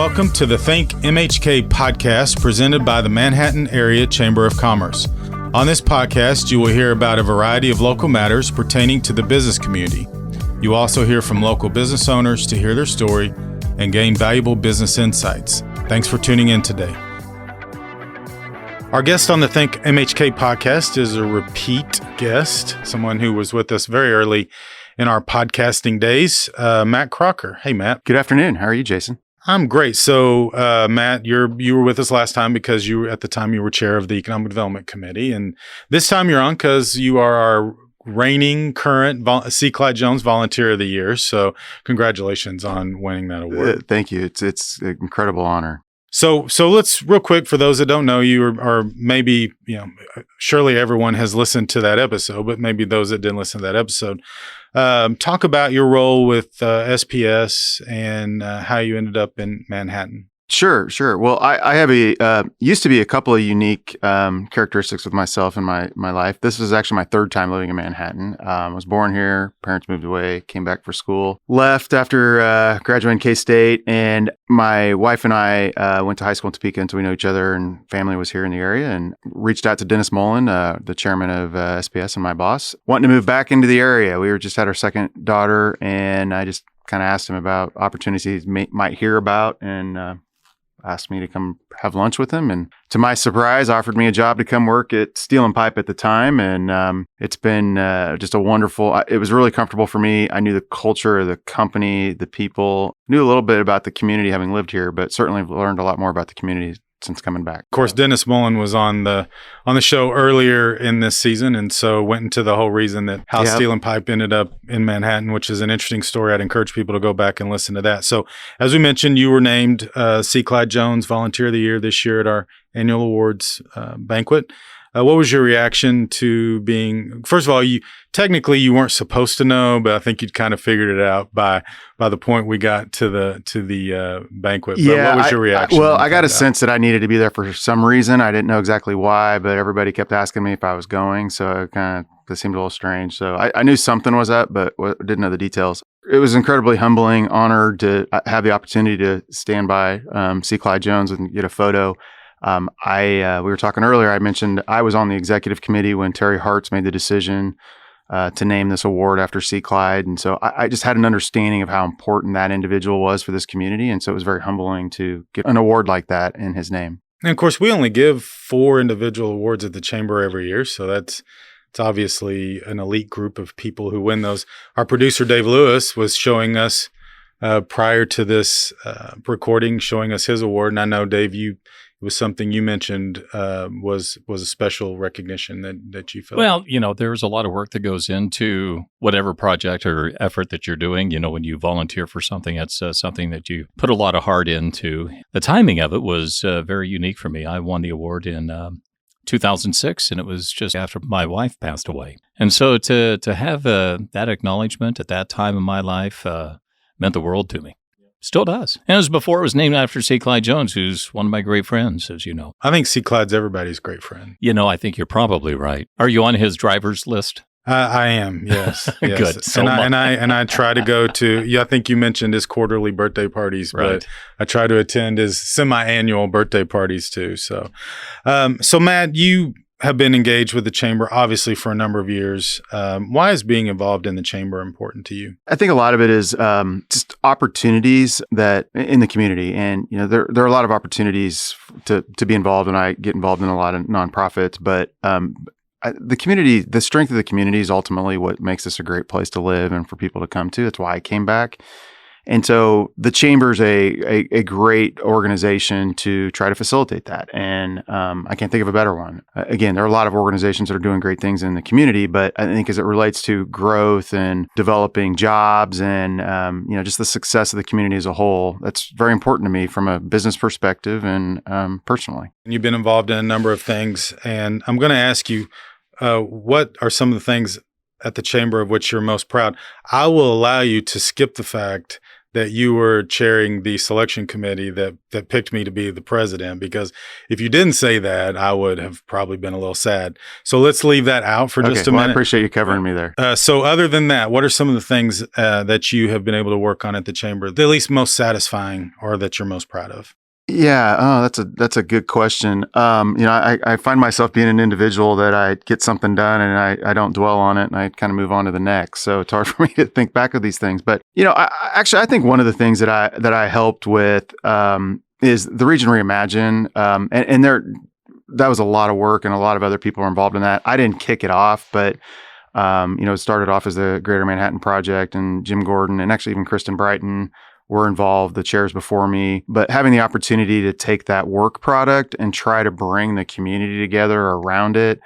welcome to the ThinkMHK podcast presented by the Manhattan Area Chamber of Commerce. On this podcast, you will hear about a variety of local matters pertaining to the business community. You will also hear from local business owners to hear their story and gain valuable business insights. Thanks for tuning in today. Our guest on the ThinkMHK podcast is a repeat guest, someone who was with us very early in our podcasting days, Matt Crocker. Hey, Matt. Good afternoon. How are you, Jason? I'm great. So, Matt, you were with us last time because at the time you were chair of the Economic Development Committee, and this time you're on because you are our reigning current Clyde Jones Volunteer of the Year. So, congratulations on winning that award. Thank you. It's an incredible honor. So let's real quick, for those that don't know you, or maybe, surely everyone has listened to that episode, but maybe those that didn't listen to that episode, talk about your role with SPS and how you ended up in Manhattan. Sure. Well, I have used to be a couple of unique characteristics with myself in my life. This is actually my third time living in Manhattan. I was born here, parents moved away, came back for school, left after graduating K-State, and my wife and I went to high school in Topeka until we know each other, and family was here in the area, and reached out to Dennis Mullin, the chairman of SPS and my boss, wanting to move back into the area. We just had our second daughter, and I just kind of asked him about opportunities he might hear about, and asked me to come have lunch with him, and to my surprise, offered me a job to come work at Steel and Pipe at the time. And it's been just a wonderful, it was really comfortable for me. I knew the culture of the company, the people, knew a little bit about the community having lived here, but certainly learned a lot more about the community since coming back. Of course, Dennis Mullin was on the show earlier in this season, and so went into the whole reason that how Steel and Pipe ended up in Manhattan, which is an interesting story. I'd encourage people to go back and listen to that. So, as we mentioned, you were named Clyde Jones Volunteer of the Year this year at our annual awards banquet. What was your reaction to being? First of all, you weren't supposed to know, but I think you'd kind of figured it out by the point we got to the banquet. But what was your reaction? I got a sense that I needed to be there for some reason. I didn't know exactly why, but everybody kept asking me if I was going, so it seemed a little strange. So I knew something was up, but didn't know the details. It was incredibly humbling, honored to have the opportunity to stand by Clyde Jones and get a photo. We were talking earlier, I mentioned I was on the executive committee when Terry Hartz made the decision to name this award after Clyde. And so I just had an understanding of how important that individual was for this community. And so it was very humbling to get an award like that in his name. And of course, we only give 4 individual awards at the Chamber every year. So it's obviously an elite group of people who win those. Our producer, Dave Lewis, was showing us prior to this recording, showing us his award. And I know, Dave, it was something you mentioned was a special recognition that you felt. Well, there's a lot of work that goes into whatever project or effort that you're doing. When you volunteer for something, it's something that you put a lot of heart into. The timing of it was very unique for me. I won the award in 2006, and it was just after my wife passed away. And so to have that acknowledgement at that time in my life meant the world to me. Still does. And it was before it was named after Clyde Jones, who's one of my great friends, as you know. I think Clyde's everybody's great friend. I think you're probably right. Are you on his driver's list? I am, yes. Good. So and I try to go to, I think you mentioned his quarterly birthday parties, right. But I try to attend his semi-annual birthday parties too. So, so Matt, you have been engaged with the Chamber, obviously, for a number of years. Why is being involved in the Chamber important to you? I think a lot of it is just opportunities that in the community. And, there are a lot of opportunities to be involved, and I get involved in a lot of nonprofits. But the community, the strength of the community is ultimately what makes this a great place to live and for people to come to. That's why I came back. And so the Chamber is a great organization to try to facilitate that. And I can't think of a better one. Again, there are a lot of organizations that are doing great things in the community, but I think as it relates to growth and developing jobs and, just the success of the community as a whole, that's very important to me from a business perspective and personally. You've been involved in a number of things, and I'm going to ask you, what are some of the things at the Chamber of which you're most proud? I will allow you to skip the fact that you were chairing the selection committee that picked me to be the president, because if you didn't say that, I would have probably been a little sad. So let's leave that out for just a minute. I appreciate you covering me there. So other than that, what are some of the things that you have been able to work on at the chamber, the least most satisfying or that you're most proud of? Yeah, that's a good question. I find myself being an individual that I get something done and I don't dwell on it and I kind of move on to the next. So it's hard for me to think back of these things. But I think one of the things that I helped with is the Region Reimagine, and that was a lot of work and a lot of other people were involved in that. I didn't kick it off, but it started off as the Greater Manhattan Project, and Jim Gordon and actually even Kristen Brighton were involved, the chairs before me. But having the opportunity to take that work product and try to bring the community together around it.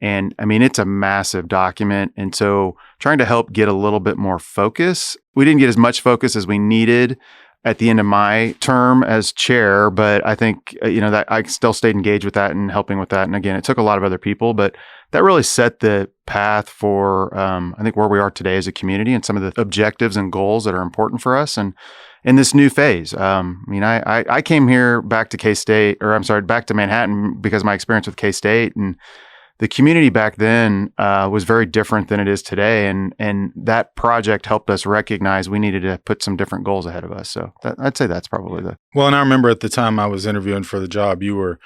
And I mean, it's a massive document. And so trying to help get a little bit more focus. We didn't get as much focus as we needed at the end of my term as chair, but I think, that I still stayed engaged with that and helping with that. And again, it took a lot of other people, but that really set the path for, I think, where we are today as a community and some of the objectives and goals that are important for us. And in this new phase, I came here back to Manhattan because of my experience with K-State, and the community back then was very different than it is today. And that project helped us recognize we needed to put some different goals ahead of us. So I'd say that's probably Well, and I remember at the time I was interviewing for the job, you were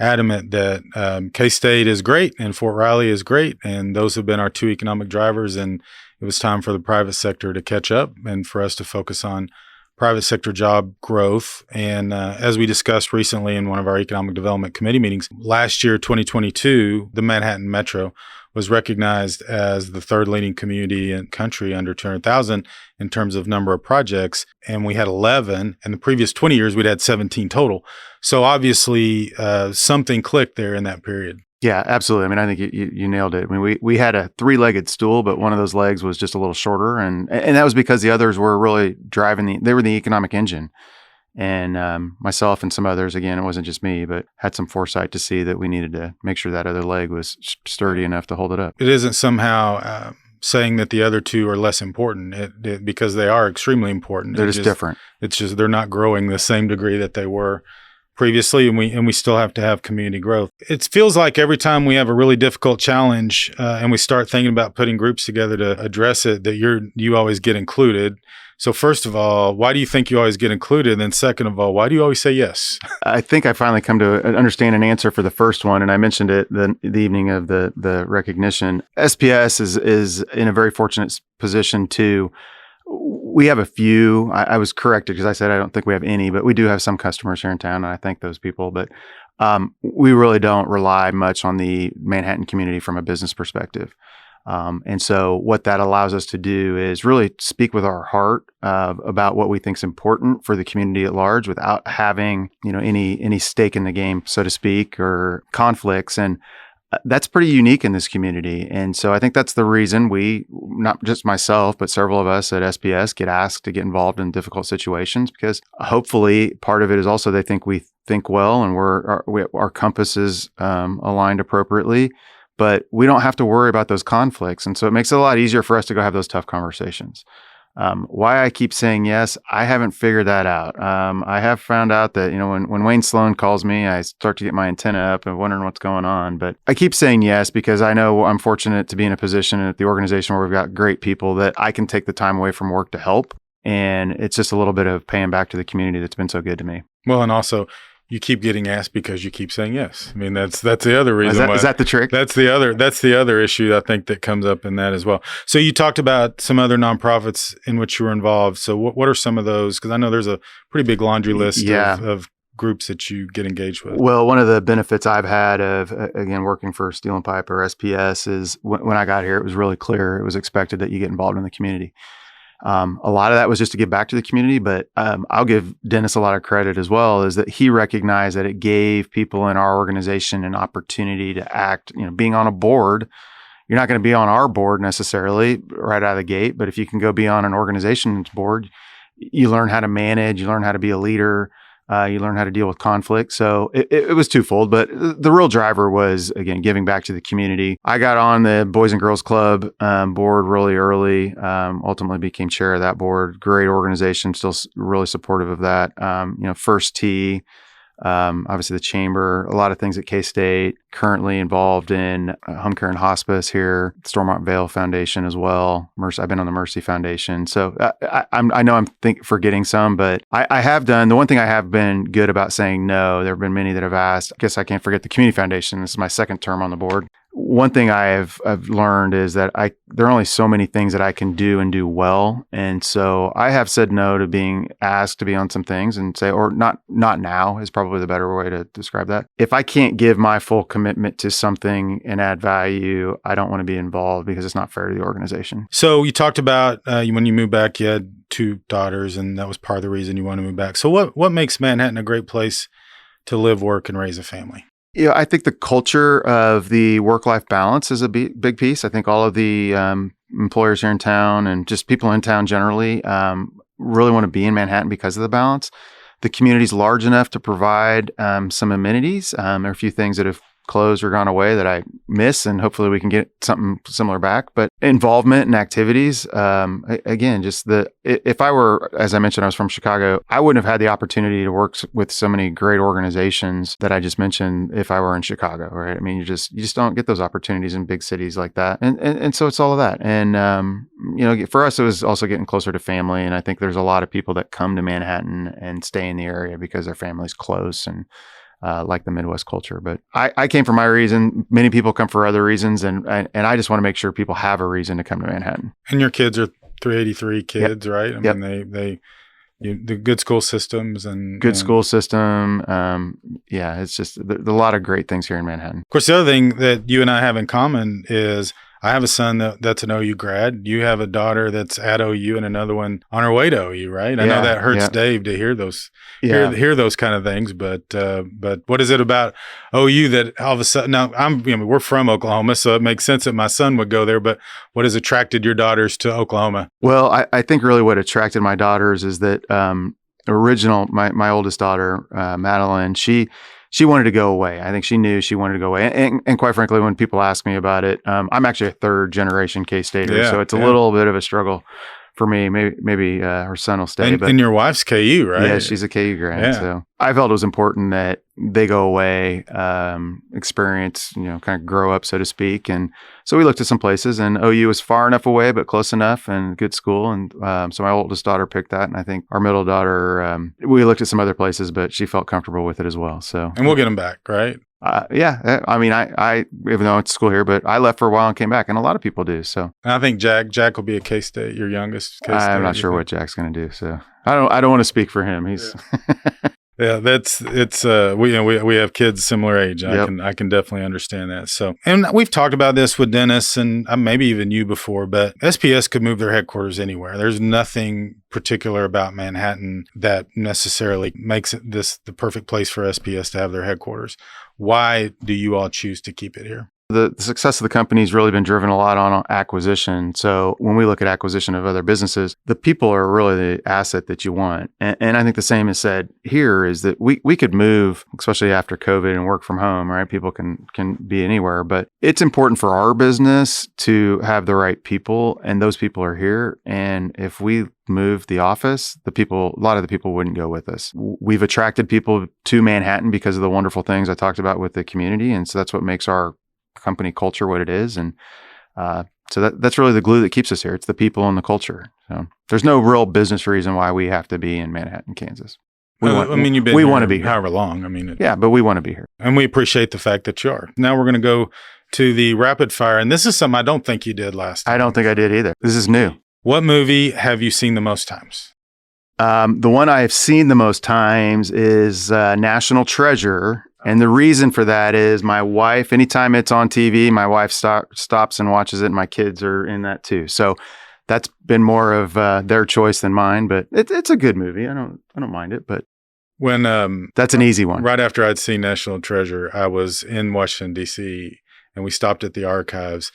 adamant that K-State is great and Fort Riley is great. And those have been our two economic drivers. And it was time for the private sector to catch up and for us to focus on private sector job growth. And as we discussed recently in one of our economic development committee meetings, last year, 2022, the Manhattan Metro was recognized as the third leading community in the country under 200,000 in terms of number of projects. And we had 11. In the previous 20 years, we'd had 17 total. So obviously something clicked there in that period. Yeah, absolutely. I mean, I think you nailed it. I mean, we had a three-legged stool, but one of those legs was just a little shorter. And that was because the others were really they were the economic engine. And myself and some others, again, it wasn't just me, but had some foresight to see that we needed to make sure that other leg was sturdy enough to hold it up. It isn't somehow saying that the other two are less important because they are extremely important. They're just different. It's just they're not growing the same degree that they were previously, and we still have to have community growth. It feels like every time we have a really difficult challenge and we start thinking about putting groups together to address it, that you always get included. So first of all, why do you think you always get included? And then second of all, why do you always say yes? I think I finally come to understand an answer for the first one, and I mentioned it the evening of the recognition. SPS is in a very fortunate position to. We have a few. I was corrected because I said I don't think we have any, but we do have some customers here in town, and I thank those people. But we really don't rely much on the Manhattan community from a business perspective. And so what that allows us to do is really speak with our heart about what we think is important for the community at large without having any stake in the game, so to speak, or conflicts. And that's pretty unique in this community. And so I think that's the reason we, not just myself, but several of us at SPS get asked to get involved in difficult situations, because hopefully part of it is also they think we think well and our compass is aligned appropriately, but we don't have to worry about those conflicts. And so it makes it a lot easier for us to go have those tough conversations. Why I keep saying yes, I haven't figured that out. I have found out that, when Wayne Sloan calls me, I start to get my antenna up and wondering what's going on. But I keep saying yes because I know I'm fortunate to be in a position at the organization where we've got great people that I can take the time away from work to help. And it's just a little bit of paying back to the community that's been so good to me. Well, and also, you keep getting asked because you keep saying yes. I mean, that's the other reason. Is that the trick? That's the other issue I think that comes up in that as well. So you talked about some other nonprofits in which you were involved. So what are some of those? Because I know there's a pretty big laundry list of groups that you get engaged with. Well, one of the benefits I've had of, again, working for Steel and Pipe or SPS is when I got here, it was really clear. It was expected that you get involved in the community. A lot of that was just to give back to the community, but I'll give Dennis a lot of credit as well, is that he recognized that it gave people in our organization an opportunity to act. Being on a board, you're not going to be on our board necessarily right out of the gate, but if you can go be on an organization's board, you learn how to manage, you learn how to be a leader. You learn how to deal with conflict. So it was twofold, but the real driver was, again, giving back to the community. I got on the Boys and Girls Club board really early, ultimately became chair of that board. Great organization, still really supportive of that. First Tee, obviously the chamber, a lot of things at K-State, currently involved in home care and hospice here, Stormont Vale Foundation as well. I've been on the Mercy Foundation. So I know I'm forgetting some, but I have done, the one thing I have been good about saying no, there have been many that have asked. I guess I can't forget the Community Foundation. This is my second term on the board. One thing I've learned is that there are only so many things that I can do and do well. And so I have said no to being asked to be on some things and say, or not now is probably the better way to describe that. If I can't give my full commitment to something and add value, I don't want to be involved because it's not fair to the organization. So you talked about when you moved back, you had 2 daughters, and that was part of the reason you want to move back. So what makes Manhattan a great place to live, work, and raise a family? Yeah, I think the culture of the work-life balance is a big piece. I think all of the employers here in town and just people in town generally really want to be in Manhattan because of the balance. The community's large enough to provide some amenities. There are a few things that have closed or gone away that I miss, and hopefully we can get something similar back. But involvement and activities, again, just if I were, as I mentioned, I was from Chicago, I wouldn't have had the opportunity to work with so many great organizations that I just mentioned if I were in Chicago, right? I mean, you just don't get those opportunities in big cities like that. And so it's all of that. And, for us, it was also getting closer to family. And I think there's a lot of people that come to Manhattan and stay in the area because their family's close and like the Midwest culture. But I came for my reason. Many people come for other reasons. And I just want to make sure people have a reason to come to Manhattan. And your kids are 383 kids, Yep. right? I mean, the good school systems and school system. It's just there's a lot of great things here in Manhattan. Of course, the other thing that you and I have in common is I have a son that's an OU grad. You have a daughter that's at OU and another one on her way to OU, right? I know that hurts Dave to hear those hear those kind of things, but what is it about OU that all of a sudden now we're from Oklahoma, so it makes sense that my son would go there, but what has attracted your daughters to Oklahoma? Well, I think really what attracted my daughters is that my oldest daughter, Madeline, she wanted to go away. I think she knew she wanted to go away. And quite frankly, when people ask me about it, I'm actually a 3rd generation K-Stater, so it's a little bit of a struggle for me. Maybe her son will stay. And your wife's KU, right? Yeah, she's a KU grad. Yeah. So I felt it was important that they go away, experience, kind of grow up, so to speak. And so we looked at some places, and OU was far enough away, but close enough and good school. And so my oldest daughter picked that. And I think our middle daughter, we looked at some other places, but she felt comfortable with it as well. So, and we'll get them back, right? I mean, I even though it's school here, but I left for a while and came back, and a lot of people do. So and I think Jack will be a K-State, your youngest K-State. I'm not sure what Jack's going to do. So I don't want to speak for him. He's Yeah, we have kids similar age. Yep. I can definitely understand that. So, and we've talked about this with Dennis and maybe even you before, but SPS could move their headquarters anywhere. There's nothing particular about Manhattan that necessarily makes it the perfect place for SPS to have their headquarters. Why do you all choose to keep it here? The success of the company has really been driven a lot on acquisition. So when we look at acquisition of other businesses, the people are really the asset that you want. And I think the same is said here is that we could move, especially after COVID and work from home, right? People can be anywhere, but it's important for our business to have the right people, and those people are here. And if we moved the office, a lot of the people wouldn't go with us. We've attracted people to Manhattan because of the wonderful things I talked about with the community. And so that's what makes our company culture what it is. And so that's really the glue that keeps us here. It's the people and the culture. So there's no real business reason why we have to be in Manhattan, Kansas. You've been we want to be here. However long. But we want to be here. And we appreciate the fact that you are. Now we're going to go to the rapid fire. And this is something I don't think you did last time. I don't think I did either. This is new. What movie have you seen the most times? The one I have seen the most times is National Treasure. And the reason for that is my wife, anytime it's on TV, my wife stops and watches it, and my kids are in that too. So that's been more of their choice than mine, but it's a good movie. I don't mind it, but when that's an easy one. Right after I'd seen National Treasure, I was in Washington, D.C., and we stopped at the archives,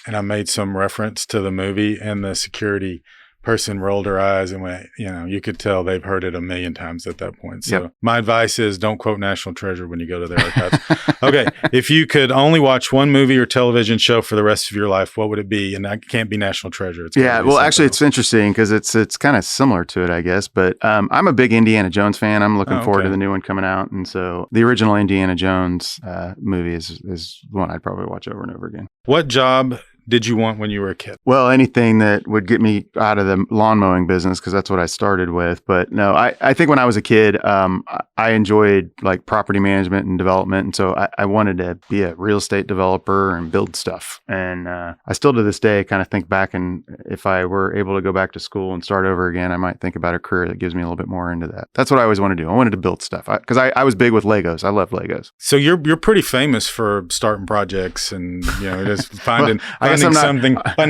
and I made some reference to the movie, and the security person rolled her eyes and went, you could tell they've heard it a million times at that point. So my advice is don't quote National Treasure when you go to their archives. Okay. If you could only watch one movie or television show for the rest of your life, what would it be? And that can't be National Treasure. Well, actually, it's interesting because it's kind of similar to it, I guess. But I'm a big Indiana Jones fan. I'm looking forward to the new one coming out. And so the original Indiana Jones movie is one I'd probably watch over and over again. What job did you want when you were a kid? Well, anything that would get me out of the lawn mowing business, because that's what I started with. But no, I think when I was a kid, I enjoyed like property management and development. And so I wanted to be a real estate developer and build stuff. And I still to this day kind of think back, and if I were able to go back to school and start over again, I might think about a career that gives me a little bit more into that. That's what I always wanted to do. I wanted to build stuff because I was big with Legos. I love Legos. So you're pretty famous for starting projects and just finding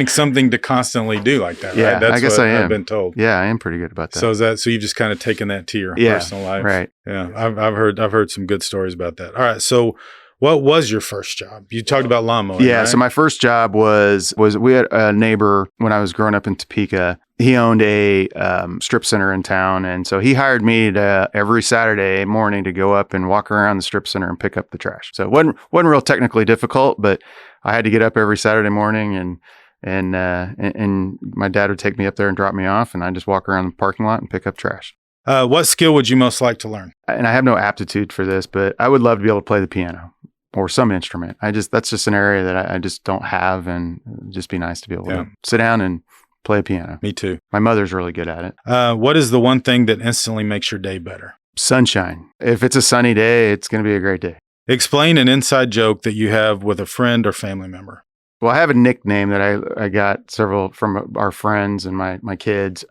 something to constantly do like that, right? That's I guess what I am. I've been told. Yeah, I am pretty good about that. So you've just kind of taken that to your personal life, right? Yeah, I've heard some good stories about that. All right, so what was your first job? You talked about lawn mowing. Yeah, right? So my first job was we had a neighbor when I was growing up in Topeka. He owned a strip center in town, and so he hired me to every Saturday morning to go up and walk around the strip center and pick up the trash. So it wasn't real technically difficult, but I had to get up every Saturday morning and my dad would take me up there and drop me off, and I'd just walk around the parking lot and pick up trash. What skill would you most like to learn? And I have no aptitude for this, but I would love to be able to play the piano or some instrument. That's just an area that I just don't have, and it'd just be nice to be able to sit down and play a piano. Me too. My mother's really good at it. What is the one thing that instantly makes your day better? Sunshine. If it's a sunny day, it's going to be a great day. Explain an inside joke that you have with a friend or family member. Well, I have a nickname that I got several from our friends and my kids.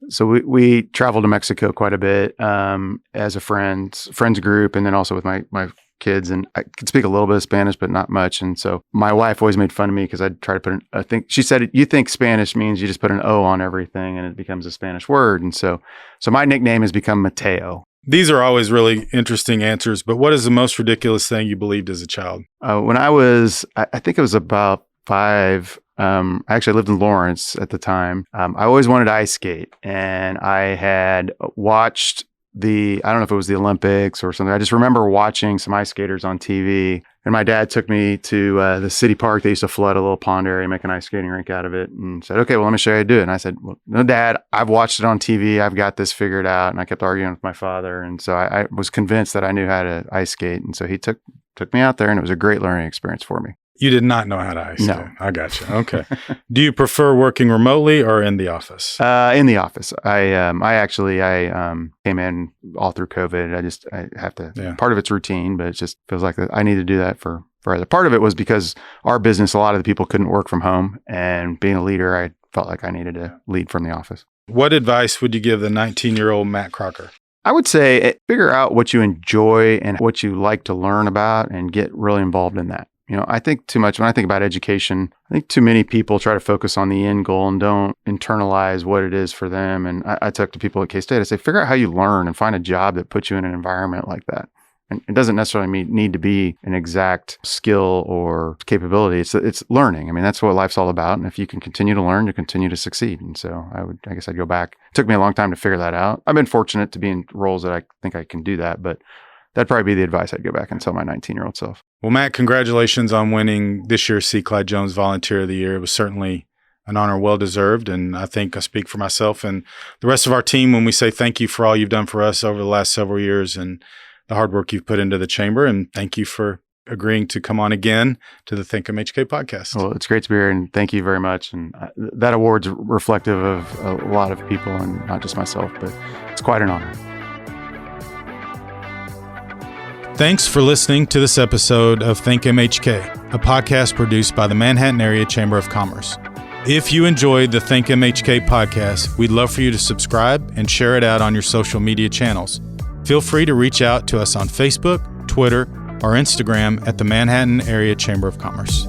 So we travel to Mexico quite a bit as a friends group, and then also with my kids. And I could speak a little bit of Spanish, but not much. And so my wife always made fun of me because I'd try to put she said, you think Spanish means you just put an O on everything and it becomes a Spanish word. And so my nickname has become Mateo. These are always really interesting answers, but what is the most ridiculous thing you believed as a child? When I was, I think it was about 5, I actually lived in Lawrence at the time. I always wanted to ice skate, and I had watched I don't know if it was the Olympics or something. I just remember watching some ice skaters on TV, and my dad took me to the city park. They used to flood a little pond area, make an ice skating rink out of it, and said, okay, well, let me show you how to do it. And I said, well, no, Dad, I've watched it on TV. I've got this figured out. And I kept arguing with my father. And so I was convinced that I knew how to ice skate. And so he took me out there, and it was a great learning experience for me. You did not know how to ice skate. No. I got you. Okay. Do you prefer working remotely or in the office? In the office. I came in all through COVID. I have to, part of it's routine, but it just feels like I need to do that for other. Part of it was because our business, a lot of the people couldn't work from home, and being a leader, I felt like I needed to lead from the office. What advice would you give the 19-year-old Matt Crocker? I would say figure out what you enjoy and what you like to learn about and get really involved in that. I think too much when I think about education, I think too many people try to focus on the end goal and don't internalize what it is for them. And I talk to people at K-State, I say, figure out how you learn and find a job that puts you in an environment like that. And it doesn't necessarily need to be an exact skill or capability. It's learning. I mean, that's what life's all about. And if you can continue to learn, you continue to succeed. And so I guess I'd go back. It took me a long time to figure that out. I've been fortunate to be in roles that I think I can do that, but that'd probably be the advice I'd go back and tell my 19-year-old self. Well, Matt, congratulations on winning this year's Clyde Jones Volunteer of the Year. It was certainly an honor well-deserved, and I think I speak for myself and the rest of our team when we say thank you for all you've done for us over the last several years and the hard work you've put into the chamber, and thank you for agreeing to come on again to the ThinkMHK podcast. Well, it's great to be here, and thank you very much. And that award's reflective of a lot of people and not just myself, but it's quite an honor. Thanks for listening to this episode of ThinkMHK, a podcast produced by the Manhattan Area Chamber of Commerce. If you enjoyed the ThinkMHK podcast, we'd love for you to subscribe and share it out on your social media channels. Feel free to reach out to us on Facebook, Twitter, or Instagram at the Manhattan Area Chamber of Commerce.